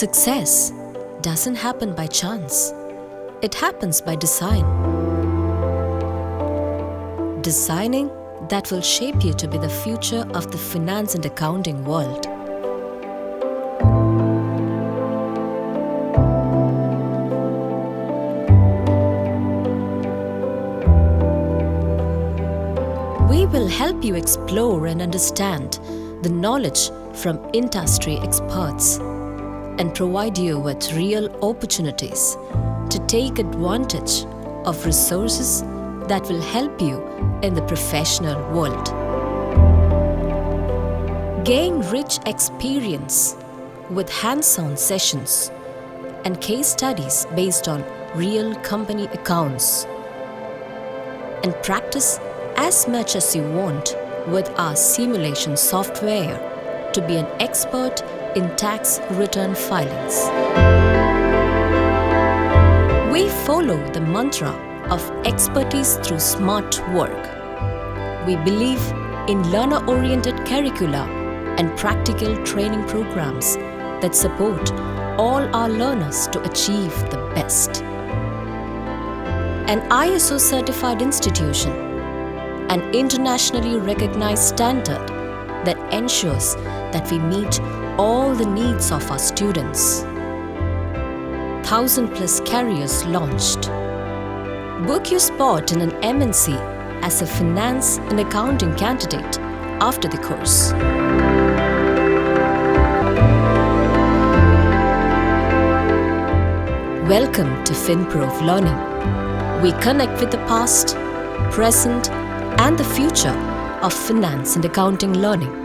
Success doesn't happen by chance. It happens by design. Designing that will shape you to be the future of the finance and accounting world. We will help you explore and understand the knowledge from industry experts and provide you with real opportunities to take advantage of resources that will help you in the professional world. Gain rich experience with hands-on sessions and case studies based on real company accounts, and practice as much as you want with our simulation software to be an expert in tax return filings. We follow the mantra of expertise through smart work. We believe in learner-oriented curricula and practical training programs that support all our learners to achieve the best. An ISO certified institution, an internationally recognized standard that ensures that we meet all the needs of our students. 1,000+ careers launched. Book your spot in an MNC as a finance and accounting candidate after the course. Welcome to Finprov Learning. We connect with the past, present, and the future of finance and accounting learning.